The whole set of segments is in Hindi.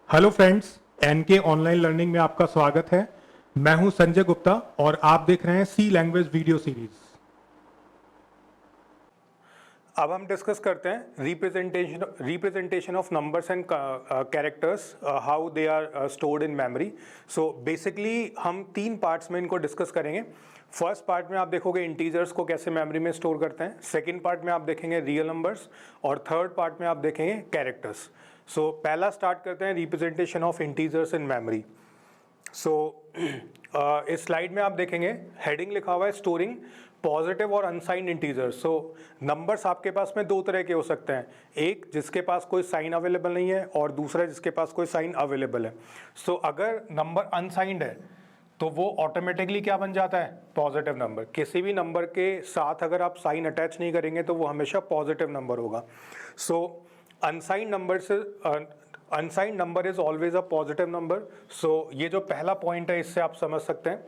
Hello friends, NK online learning में आपका स्वागत है। मैं हूं संजय गुप्ता और आप देख रहे हैं सी लैंग्वेज वीडियो सीरीज। अब हम डिस्कस करते हैं representation of numbers and characters, how they are stored in memory. So basically हम तीन पार्ट्स में इनको डिस्कस करेंगे। फर्स्ट पार्ट में आप देखोगे इंटीजर्स को कैसे मेमोरी में स्टोर करते हैं, सेकंड पार्ट में आप देखेंगे रियल नंबर्स और थर्ड पार्ट में आप देखेंगे कैरेक्टर्स। सो पहला स्टार्ट करते हैं representation of integers in memory. So इस स्लाइड में आप देखेंगे हेडिंग लिखा हुआ है स्टोरिंग पॉजिटिव और अनसाइंड इंटीजर्स। सो नंबर्स आपके पास में दो तरह के हो सकते हैं, एक जिसके पास कोई साइन अवेलेबल नहीं है और दूसरा जिसके पास कोई साइन अवेलेबल है। सो अगर नंबर अनसाइंड है तो वो ऑटोमेटिकली क्या बन जाता है, पॉजिटिव नंबर। किसी भी नंबर के साथ अगर आप साइन अटैच नहीं करेंगे तो वो हमेशा पॉजिटिव नंबर होगा। So unsigned number is always a positive number. So ये जो पहला पॉइंट है इससे आप समझ सकते हैं।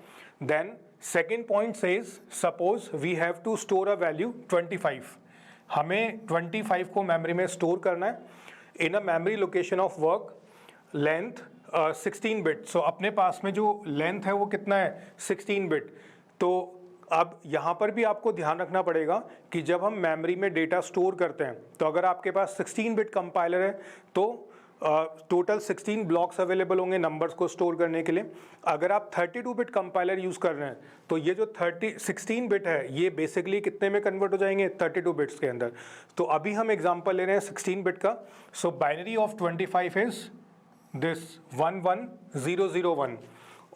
Then second point says suppose we have to store a value 25। हमें 25 को मेमोरी में स्टोर करना है in a memory location of word length 16 bit. So अपने पास में जो लेंथ है वो कितना है, 16 बिट। तो अब यहाँ पर भी आपको ध्यान रखना पड़ेगा कि जब हम मेमोरी में डेटा स्टोर करते हैं तो अगर आपके पास 16 बिट कंपाइलर है तो टोटल 16 ब्लॉक्स अवेलेबल होंगे नंबर्स को स्टोर करने के लिए। अगर आप 32 बिट कंपाइलर यूज़ कर रहे हैं तो ये जो 16 बिट है ये बेसिकली कितने में कन्वर्ट हो जाएंगे, 32 बिट्स के अंदर। तो अभी हम एग्जांपल ले रहे हैं 16 बिट का। सो बाइनरी ऑफ 25 इज दिस 11001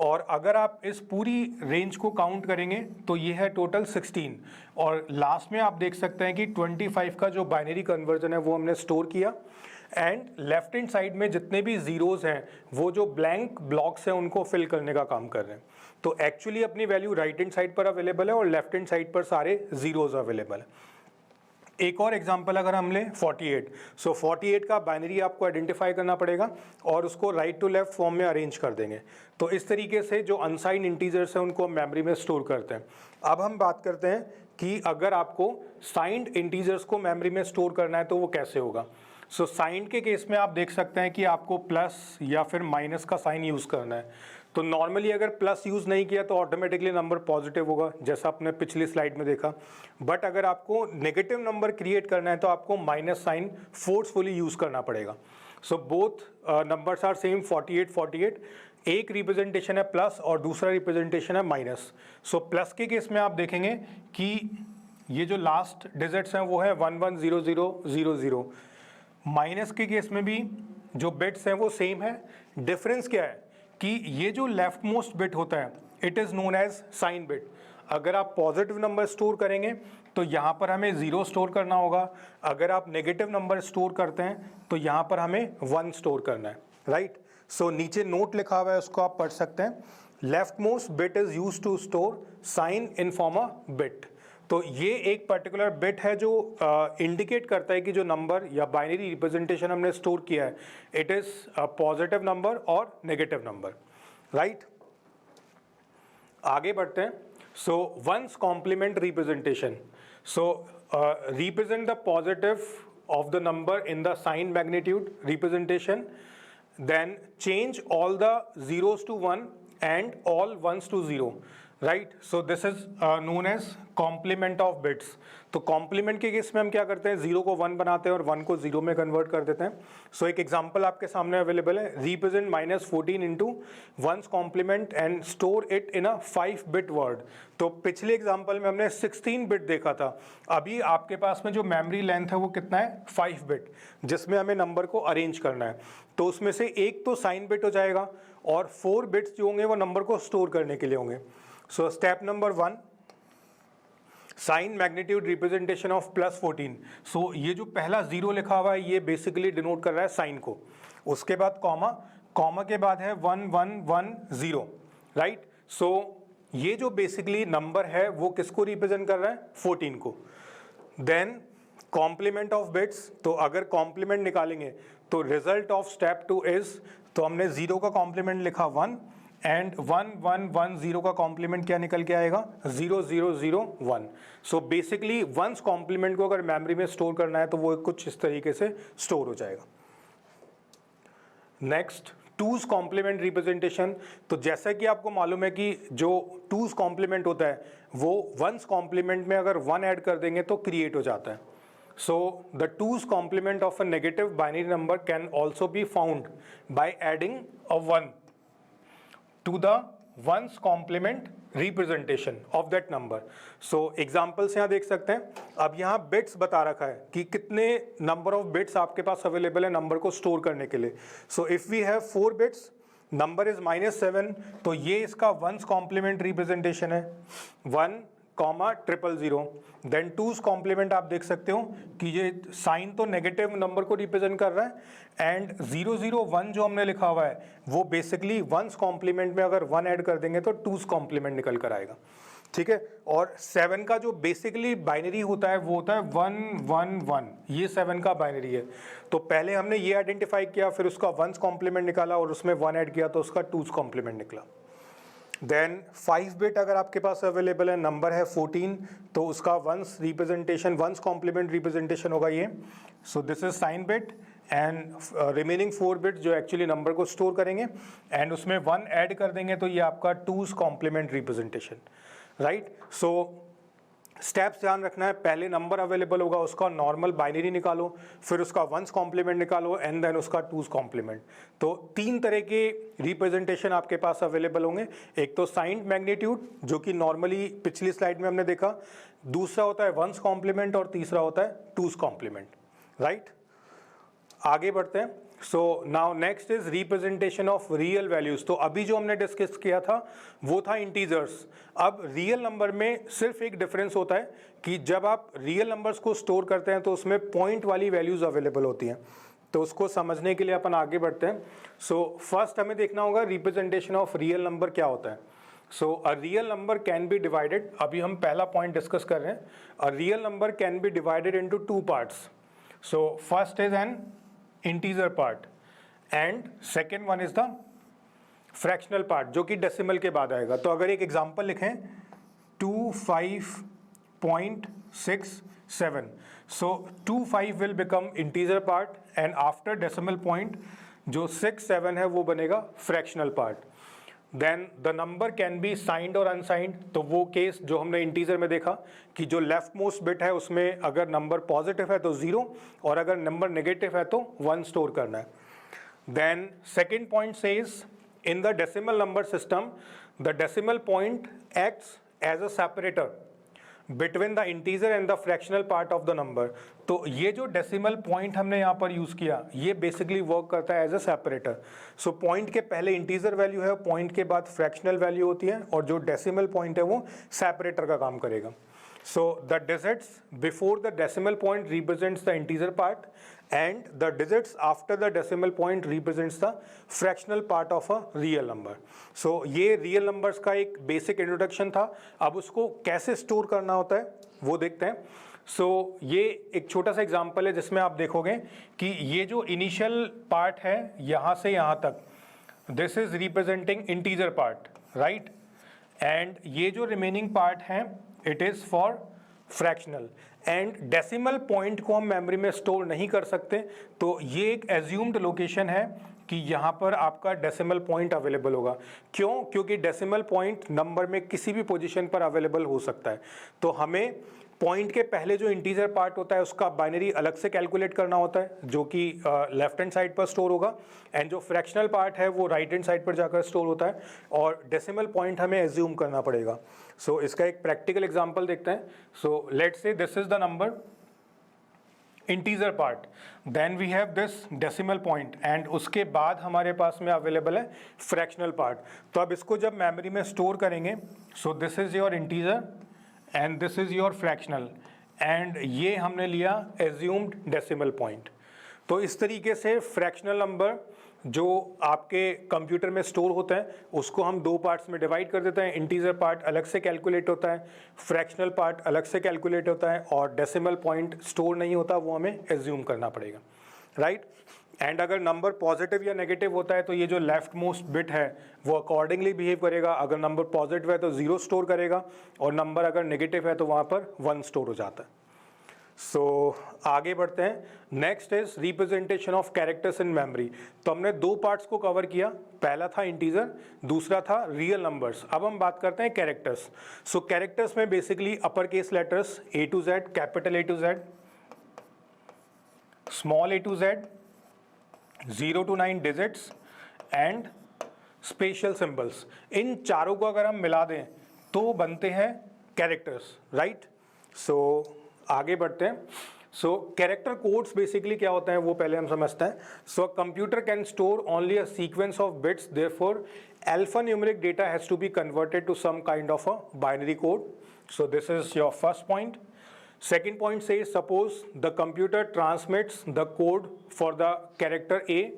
और अगर आप इस पूरी रेंज को काउंट करेंगे तो ये है टोटल 16 और लास्ट में आप देख सकते हैं कि 25 का जो बाइनरी कन्वर्जन है वो हमने स्टोर किया एंड लेफ्ट हैंड साइड में जितने भी जीरोज हैं वो जो ब्लैंक ब्लॉक्स हैं उनको फिल करने का काम कर रहे हैं। तो एक्चुअली अपनी वैल्यू राइट हैंड साइड पर अवेलेबल है और लेफ्ट हैंड साइड पर सारे जीरोज अवेलेबल है। एक और एग्जांपल अगर हम लें 48। सो 48 का बाइनरी आपको आइडेंटिफाई करना पड़ेगा और उसको राइट टू लेफ्ट फॉर्म में अरेंज कर देंगे। तो इस तरीके से जो अनसाइंड इंटीजर्स हैं उनको हम मेमोरी में स्टोर करते हैं। अब हम बात करते हैं कि अगर आपको साइंड इंटीजर्स को मेमोरी में स्टोर करना है तो वो कैसे होगा। सो साइंड के केस में आप देख सकते हैं कि आपको प्लस या फिर माइनस का साइन यूज़ करना है। तो नॉर्मली अगर प्लस यूज़ नहीं किया तो ऑटोमेटिकली नंबर पॉजिटिव होगा, जैसा आपने पिछली स्लाइड में देखा। बट अगर आपको नेगेटिव नंबर क्रिएट करना है तो आपको माइनस साइन फोर्सफुली यूज़ करना पड़ेगा। So both numbers are same 48। एक रिप्रेजेंटेशन है प्लस और दूसरा रिप्रेजेंटेशन है माइनस। सो प्लस के केस में आप देखेंगे कि ये जो लास्ट डिजिट्स हैं वो है 110000। माइनस के केस में भी जो बिट्स हैं वो सेम है। डिफरेंस क्या है कि ये जो लेफ्ट मोस्ट बिट होता है it is known as sign bit. अगर आप पॉजिटिव नंबर स्टोर करेंगे तो यहाँ पर हमें 0 स्टोर करना होगा। अगर आप नेगेटिव नंबर स्टोर करते हैं तो यहाँ पर हमें 1 स्टोर करना है, राइट। सो नीचे नोट लिखा हुआ है उसको आप पढ़ सकते हैं। Left most bit is use to store sign in form a bit. तो ये एक पर्टिकुलर बिट है जो इंडिकेट करता है कि जो नंबर या बाइनरी रिप्रेजेंटेशन हमने स्टोर किया है इट इज पॉजिटिव नंबर और नेगेटिव नंबर, राइट। आगे बढ़ते हैं। So one's complement representation. So represent the positive of the number in the sign magnitude representation, then change all the zeros to 1 and all ones to 0, right? So this is known as complement of bits. तो कॉम्प्लीमेंट के केस में हम क्या करते हैं, 0 को 1 बनाते हैं और 1 को 0 में कन्वर्ट कर देते हैं। सो एक एग्जांपल आपके सामने अवेलेबल है, represent -14 into one's complement and store it in a 5 bit word. तो पिछले एग्जांपल में हमने 16 बिट देखा था, अभी आपके पास में जो मेमोरी लेंथ है वो कितना है, 5 बिट, जिसमें हमें नंबर को अरेंज करना है। तो उसमें से एक तो साइन बिट हो जाएगा और 4 बिट्स जो होंगे वो नंबर को स्टोर करने के लिए होंगे। So step number 1, sign magnitude representation of +14। So ये जो पहला 0 लिखा हुआ है ये बेसिकली डिनोट कर रहा है साइन को। उसके बाद कॉमा, कॉमा के बाद है 1110, राइट। सो ये जो बेसिकली नंबर है वो किसको रिप्रेजेंट कर रहा है, 14 को। देन कॉम्प्लीमेंट ऑफ बिट्स, तो अगर कॉम्प्लीमेंट निकालेंगे तो रिजल्ट ऑफ स्टेप 2 इज, तो हमने 0 का कॉम्प्लीमेंट लिखा 1 एंड 1110 का कॉम्प्लीमेंट क्या निकल के आएगा, 0001। सो बेसिकली वंस कॉम्प्लीमेंट को अगर मेमोरी में स्टोर करना है तो वो कुछ इस तरीके से स्टोर हो जाएगा। Next two's complement representation. तो जैसा कि आपको मालूम है कि जो टूज कॉम्प्लीमेंट होता है वो वंस कॉम्प्लीमेंट में अगर 1 ऐड कर देंगे तो क्रिएट हो जाता है। So the two's complement of a negative binary number can also be found by adding a 1 to the one's complement representation of that number. So example से यहाँ देख सकते हैं, अब यहाँ बिट्स बता रखा है कि कितने नंबर ऑफ बिट्स आपके पास अवेलेबल है नंबर को स्टोर करने के लिए। So if we have 4 bits, number is -7, तो ये इसका वंस कॉम्प्लीमेंट रिप्रेजेंटेशन है 1, 000। देन टूज कॉम्प्लीमेंट आप देख सकते हो कि ये साइन तो नेगेटिव नंबर को रिप्रेजेंट कर रहा है एंड 001 जो हमने लिखा हुआ है वो बेसिकली वंस कॉम्प्लीमेंट में अगर 1 ऐड कर देंगे तो टूज कॉम्प्लीमेंट निकल कर आएगा, ठीक है। और 7 का जो बेसिकली बाइनरी होता है वो होता है 111, ये 7 का बाइनरी है। तो पहले हमने ये आइडेंटिफाई किया, फिर उसका वंस कॉम्प्लीमेंट निकाला और उसमें 1 ऐड किया तो उसका टूज कॉम्प्लीमेंट निकला। देन 5 बिट अगर आपके पास अवेलेबल है, नंबर है 14, तो उसका one's representation, one's complement representation होगा ये। So this is sign bit and remaining 4 bit जो एक्चुअली नंबर को स्टोर करेंगे एंड उसमें 1 ऐड कर देंगे तो ये आपका two's complement representation, right. So steps ध्यान रखना है, पहले नंबर अवेलेबल होगा उसका नॉर्मल बाइनरी निकालो, फिर उसका वंस कॉम्प्लीमेंट निकालो एंड देन उसका टूज कॉम्प्लीमेंट। तो 3 तरह के रिप्रेजेंटेशन आपके पास अवेलेबल होंगे। एक तो साइंड मैग्नीट्यूड जो कि नॉर्मली पिछली स्लाइड में हमने देखा, दूसरा होता है वंस कॉम्प्लीमेंट और तीसरा होता है टूज कॉम्प्लीमेंट, राइट। आगे बढ़ते हैं। So now next is representation of real values. तो अभी जो हमने डिस्कस किया था वो था इंटीजर्स। अब रियल नंबर में सिर्फ एक डिफरेंस होता है कि जब आप रियल नंबर्स को स्टोर करते हैं तो उसमें पॉइंट वाली वैल्यूज अवेलेबल होती हैं। तो उसको समझने के लिए अपन आगे बढ़ते हैं। सो फर्स्ट हमें देखना होगा रिप्रेजेंटेशन ऑफ रियल नंबर क्या होता है। So a real number can be divided, अभी हम पहला पॉइंट डिस्कस कर रहे हैं। A real number can be divided into 2 parts. So first is an integer part and second one is the fractional part जो कि डेसिमल के बाद आएगा। तो अगर एक एग्जांपल लिखें 25.67, so 25 will become integer part and after decimal point जो 67 है वो बनेगा fractional part. Then the number can be signed or unsigned. तो वो केस जो हमने इंटीजर में देखा कि जो लेफ्ट मोस्ट बिट है उसमें अगर नंबर पॉजिटिव है तो 0 और अगर नंबर नेगेटिव है तो 1 स्टोर करना है। Then second point says in the decimal number system the decimal point acts as a separator between the integer and the fractional part of the number. तो ये जो डेसिमल पॉइंट हमने यहाँ पर यूज किया ये बेसिकली वर्क करता है as a separator. So point के पहले इंटीजर वैल्यू है, पॉइंट के बाद फ्रैक्शनल वैल्यू होती है और जो डेसिमल पॉइंट है वो सेपरेटर का काम करेगा। So the digits before the decimal point represents the integer part and the digits after the decimal point represents the fractional part of a real number. So ये real numbers का एक basic introduction था। अब उसको कैसे store करना होता है वो देखते हैं। So ये एक छोटा सा एग्जाम्पल है जिसमें आप देखोगे कि ये जो इनिशियल पार्ट है यहाँ से यहाँ तक, this is representing integer part, right. And ये जो रिमेनिंग पार्ट है it is for fractional and decimal point को हम मेमोरी में स्टोर नहीं कर सकते। तो ये एक एज्यूम्ड लोकेशन है कि यहाँ पर आपका डेसिमल पॉइंट अवेलेबल होगा। क्यों? क्योंकि डेसिमल पॉइंट नंबर में किसी भी पोजीशन पर अवेलेबल हो सकता है। तो हमें पॉइंट के पहले जो इंटीजर पार्ट होता है उसका बाइनरी अलग से कैलकुलेट करना होता है जो कि लेफ्ट हैंड साइड पर स्टोर होगा एंड जो फ्रैक्शनल पार्ट है वो राइट हैंड साइड पर जाकर स्टोर होता है और डेसिमल पॉइंट हमें एज्यूम करना पड़ेगा। सो इसका एक प्रैक्टिकल एग्जांपल देखते हैं। So let's say this is the number integer part, then we have this decimal point and उसके बाद हमारे पास में अवेलेबल है फ्रैक्शनल पार्ट। तो अब इसको जब मेमोरी में स्टोर करेंगे, सो this is your integer and this is your fractional and ये हमने लिया एज्यूम्ड डेसिमल पॉइंट। तो इस तरीके से फ्रैक्शनल नंबर जो आपके कंप्यूटर में स्टोर होता है उसको हम 2 पार्ट्स में डिवाइड कर देते हैं। इंटीजर पार्ट अलग से कैलकुलेट होता है, फ्रैक्शनल पार्ट अलग से कैलकुलेट होता है और डेसिमल पॉइंट स्टोर नहीं होता, वो हमें एज्यूम करना पड़ेगा, राइट। एंड अगर नंबर पॉजिटिव या नेगेटिव होता है तो ये जो लेफ्ट मोस्ट बिट है वो अकॉर्डिंगली बिहेव करेगा। अगर नंबर पॉजिटिव है तो 0 स्टोर करेगा और नंबर अगर नेगेटिव है तो वहाँ पर 1 स्टोर हो जाता है, सो आगे बढ़ते हैं। Next is representation of characters in memory. तो हमने दो पार्ट्स को कवर किया, पहला था इंटीजर, दूसरा था रियल नंबर्स। अब हम बात करते हैं कैरेक्टर्स। सो कैरेक्टर्स में basically upper case letters A to Z, capital A to Z, small A to Z, 0 to 9 digits and special symbols. इन चारों को अगर हम मिला दें तो बनते हैं कैरेक्टर्स, राइट। सो आगे बढ़ते हैं। सो कैरेक्टर कोड्स बेसिकली क्या होता है वो पहले हम समझते हैं। So computer can store only a sequence of bits, therefore alphanumeric data has to be converted to some kind of a binary code. So this is your first point. Second point says, suppose the computer transmits the code for the character A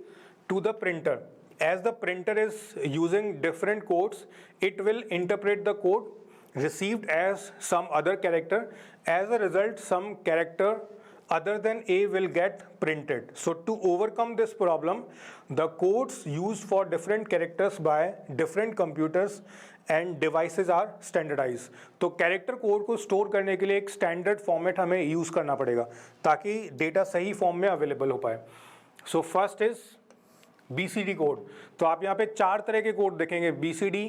to the printer. As the printer is using different codes, it will interpret the code received as some other character. As a result, some character other than A will get printed. So to overcome this problem, the codes used for different characters by different computers and devices are standardized. तो कैरेक्टर कोड को स्टोर करने के लिए एक स्टैंडर्ड फॉर्मेट हमें यूज करना पड़ेगा ताकि डेटा सही फॉर्म में अवेलेबल हो पाए। सो फर्स्ट इज BCD कोड। तो आप यहाँ पे चार तरह के कोड देखेंगे, BCD,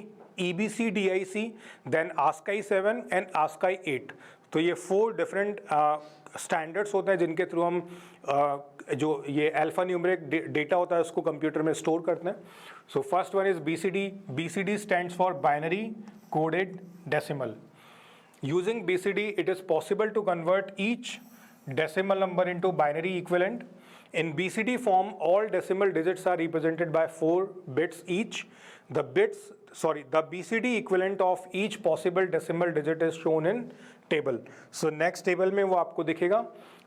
EBC, DIC, then ASCII 7 and ASCII 8। तो ये 4 डिफरेंट स्टैंडर्ड्स होते हैं जिनके थ्रू हम जो ये अल्फा न्यूमेरिक डेटा होता है उसको कंप्यूटर में स्टोर करते हैं। So first one is BCD। BCD stands for binary coded decimal. Using BCD it is possible to convert each decimal number into binary equivalent. In BCD form, all decimal digits are represented by 4 bits each. The BCD equivalent of each possible decimal digit is shown in table. So next table में वो आपको दिखेगा।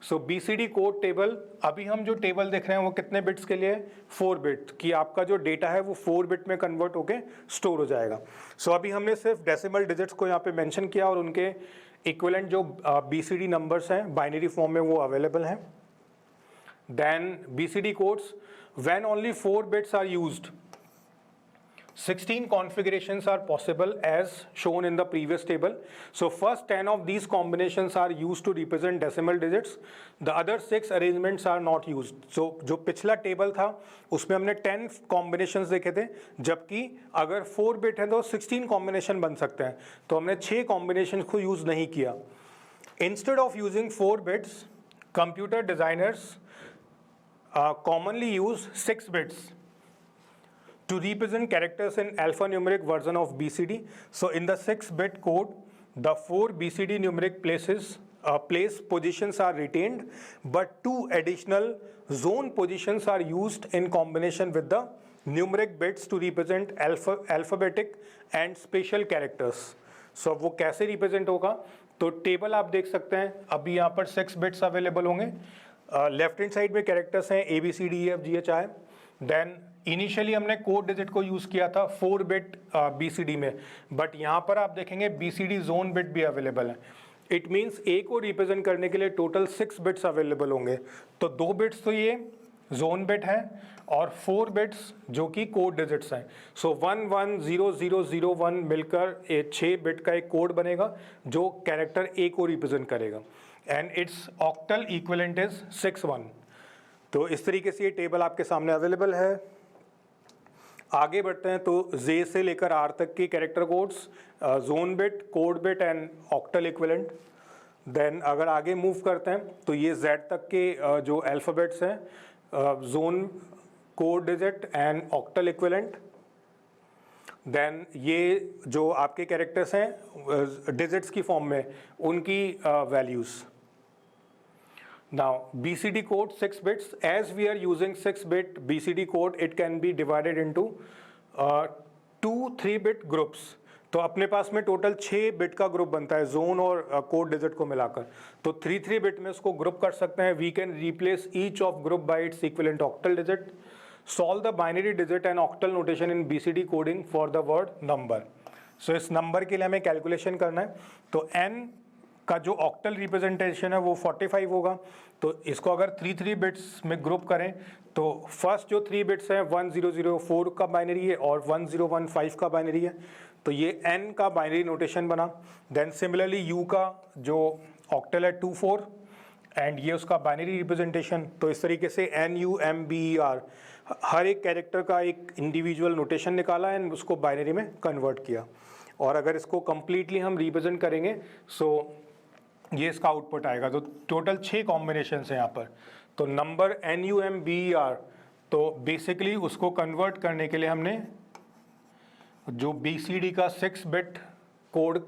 So BCD कोड टेबल, अभी हम जो टेबल देख रहे हैं वो कितने बिट्स के लिए, 4 बिट, कि आपका जो डेटा है वो 4 बिट में कन्वर्ट होके स्टोर हो जाएगा। So अभी हमने सिर्फ डेसिमल डिजिट्स को यहाँ पे मेंशन किया और उनके इक्विवेलेंट जो BCD नंबर्स हैं बाइनरी फॉर्म में वो अवेलेबल हैं। Then BCD codes, when only 4 bits are used, 16 configurations are possible as shown in the previous table. So first 10 of these combinations are used to represent decimal digits. The other 6 arrangements are not used. So जो पिछला टेबल था उसमें हमने 10 combinations देखे थे, जबकि अगर 4 बिट है तो 16 combination बन सकते हैं, तो हमने 6 combinations को यूज नहीं किया। Instead of using 4 bits, computer designers commonly use 6 bits to represent characters in alphanumeric version of BCD. So in the 6-bit code, the 4 BCD numeric place positions are retained, but 2 additional zone positions are used in combination with the numeric bits to represent alphabetic and special characters. So वो कैसे represent होगा, तो टेबल आप देख सकते हैं, अभी यहाँ पर 6 बिट्स अवेलेबल होंगे। लेफ्ट हैंड साइड में कैरेक्टर्स हैं ABCDEFGHI। देन इनिशियली हमने कोड डिजिट को यूज़ किया था 4 बिट BCD में, बट यहाँ पर आप देखेंगे BCD जोन बिट भी अवेलेबल है। इट मीन्स A को रिप्रेजेंट करने के लिए टोटल 6 बिट्स अवेलेबल होंगे। तो 2 बिट्स तो ये जोन बिट है और 4 बिट्स जो कि कोड डिजिट्स हैं। सो 110001 मिलकर 6 बिट का एक कोड बनेगा जो कैरेक्टर A को रिप्रेजेंट करेगा, and it's octal equivalent is 61। तो इस तरीके से ये टेबल आपके सामने अवेलेबल है। आगे बढ़ते हैं तो J से लेकर R तक की character codes, zone bit, code bit and octal equivalent. Then अगर आगे मूव करते हैं तो ये Z तक के जो अल्फ़ाबेट्स हैं, zone, code digit and octal equivalent. Then ये जो आपके कैरेक्टर्स हैं डिजिट्स की फॉर्म में, उनकी values. Now BCD code 6 bits. As we are using 6-bit BCD code, it can be divided into 2 3-bit groups. तो अपने पास में टोटल 6 बिट का ग्रुप बनता है जोन और कोड डिजिट को मिलाकर। तो 3 बिट में इसको ग्रुप कर सकते हैं। We can replace each of group by its equivalent octal digit. Solve the binary digit and octal notation in BCD coding for the word number. So इस नंबर के लिए हमें कैलकुलेशन करना है। तो n का जो ऑक्टल रिप्रेजेंटेशन है वो 45 होगा। तो इसको अगर 3 बिट्स में ग्रुप करें तो फर्स्ट जो 3 बिट्स हैं 1004 का बाइनरी है और 1015 का बाइनरी है। तो ये n का बाइनरी नोटेशन बना। देन सिमिलरली u का जो ऑक्टल है 24 एंड ये उसका बाइनरी रिप्रेजेंटेशन। तो इस तरीके से NUMBER हर एक कैरेक्टर का एक इंडिविजुअल नोटेशन निकाला एंड उसको बाइनरी में कन्वर्ट किया। और अगर इसको कम्प्लीटली हम रिप्रेजेंट करेंगे सो ये इसका आउटपुट आएगा। तो टोटल 6 कॉम्बिनेशन हैं यहाँ पर। तो नंबर NUMBER, तो बेसिकली उसको कन्वर्ट करने के लिए हमने जो BCD का 6 बिट कोड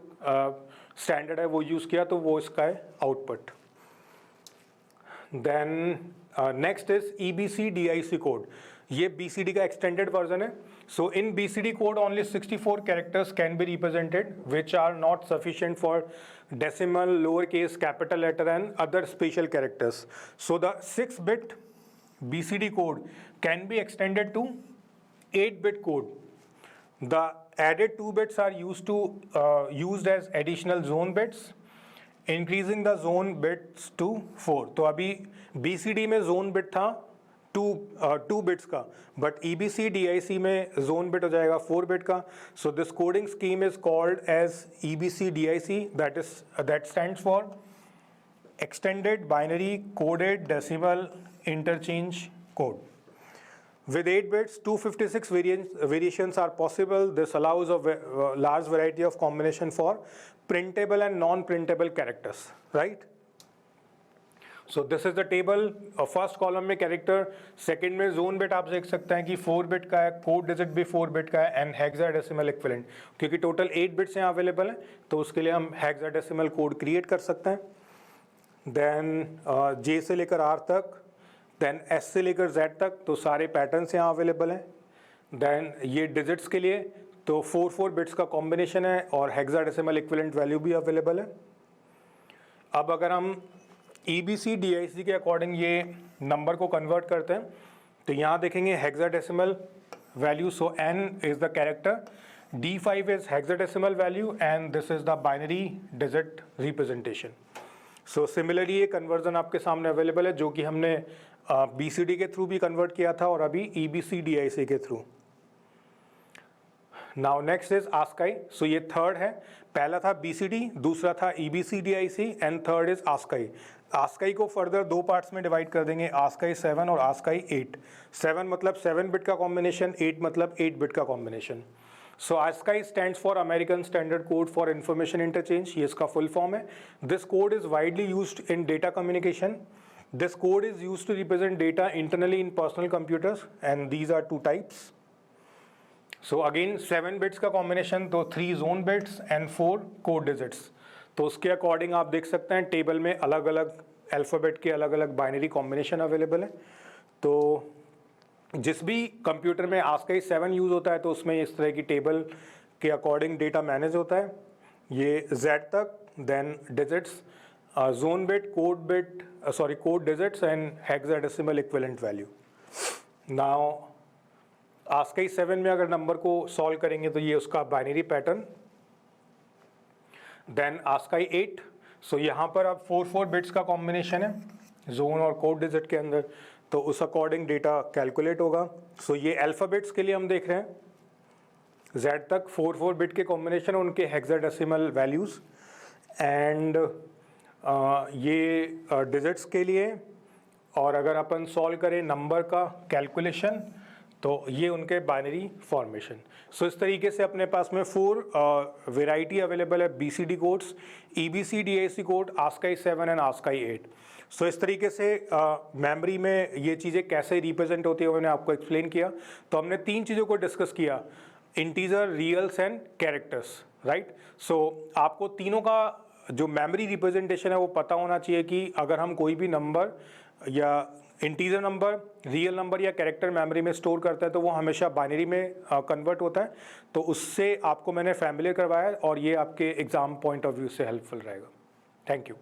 स्टैंडर्ड है वो यूज़ किया, तो वो इसका है output. Then next is EBCDIC code. ये BCD का एक्सटेंडेड वर्जन है। So in BCD code only 64 characters can be represented which are not sufficient for decimal, lowercase, capital letter and other special characters. So the 6-bit BCD code can be extended to 8-bit code. The added 2 bits are used as additional zone bits, increasing the zone bits to 4. तो अभी BCD में zone bit था 2 बिट्स का, बट EBCDIC में जोन बिट हो जाएगा 4 बिट का। So this coding scheme is called as EBCDIC, that stands for extended binary coded decimal interchange code. With 8 bits, 256 variations are possible. This allows a large variety of combination for printable and non-printable characters, right? So this is the table. First column में कैरेक्टर, सेकंड में जोन बिट आप देख सकते हैं कि 4 बिट का है, कोड डिजिट भी 4 बिट का है एंड हेक्साडेसिमल इक्विवेलेंट। क्योंकि टोटल 8 बिट्स यहाँ अवेलेबल हैं तो उसके लिए हम हेक्साडेसिमल कोड क्रिएट कर सकते हैं। देन J से लेकर R तक, देन S से लेकर Z तक, तो सारे पैटर्न्स यहाँ अवेलेबल हैं। देन ये डिजिट्स के लिए तो 4 बिट्स का कॉम्बिनेशन है और हेक्साडेसिमल इक्विवेलेंट वैल्यू भी अवेलेबल है। अब अगर हम EBCDIC के अकॉर्डिंग ये नंबर को कन्वर्ट करते हैं तो यहाँ देखेंगे hexadecimal value. So N is the character, D5 is hexadecimal value and this is the binary digit representation. So similarly ये कन्वर्जन आपके सामने अवेलेबल है जो कि हमने BCD के थ्रू भी कन्वर्ट किया था और अभी EBCDIC के through. Now next is ASCII। सो ये थर्ड है, पहला था BCD, दूसरा था EBCDIC and third is ASCII। ASCII को फर्दर 2 पार्ट्स में डिवाइड कर देंगे, ASCII 7 और ASCII 8। 7 मतलब 7 बिट का कॉम्बिनेशन, 8 मतलब 8 बिट का combination. So ASCII stands for American standard code for information interchange, ये इसका फुल फॉर्म है। This code is widely used in data communication. This code is used to represent data internally in personal computers and these are 2 types. So again 7 bits का कॉम्बिनेशन, तो 3 zone bits and 4 code digits. तो उसके अकॉर्डिंग आप देख सकते हैं टेबल में अलग अलग अल्फ़ाबेट के अलग अलग बाइनरी कॉम्बिनेशन अवेलेबल है। तो जिस भी कंप्यूटर में ASCII 7 यूज़ होता है तो उसमें इस तरह की टेबल के अकॉर्डिंग डेटा मैनेज होता है। ये Z तक, then digits, zone bit, code digits and hexadecimal equivalent value. Now ASCII 7 में अगर नंबर को सॉल्व करेंगे तो ये उसका बाइनरी पैटर्न। देन ASCII 8, सो यहाँ पर अब 4 बिट्स का कॉम्बिनेशन है जोन और कोड डिजिट के अंदर, तो उस अकॉर्डिंग डेटा कैलकुलेट होगा। सो ये अल्फ़ाबेट्स के लिए हम देख रहे हैं Z तक 4 बिट के कॉम्बिनेशन, उनके हेक्साडेसिमल वैल्यूज़ एंड ये डिजिट्स के लिए। और अगर अपन सॉल्व करें नंबर का कैलकुलेशन तो ये उनके बाइनरी फॉर्मेशन। सो इस तरीके से अपने पास में 4 वेराइटी अवेलेबल है BCD codes, EBCDIC code, ASCII 7 and ASCII 8। सो इस तरीके से मेमोरी में ये चीज़ें कैसे रिप्रेजेंट होती है मैंने आपको एक्सप्लेन किया। तो हमने 3 चीज़ों को डिस्कस किया, इंटीजर, रियल्स एंड कैरेक्टर्स, राइट। सो आपको तीनों का जो मेमोरी रिप्रेजेंटेशन है वो पता होना चाहिए कि अगर हम कोई भी नंबर या इंटीजर नंबर, रियल नंबर या कैरेक्टर मेमोरी में स्टोर करता है तो वो हमेशा बाइनरी में कन्वर्ट होता है। तो उससे आपको मैंने फैमिलियर करवाया और ये आपके एग्जाम पॉइंट ऑफ व्यू से हेल्पफुल रहेगा। Thank you.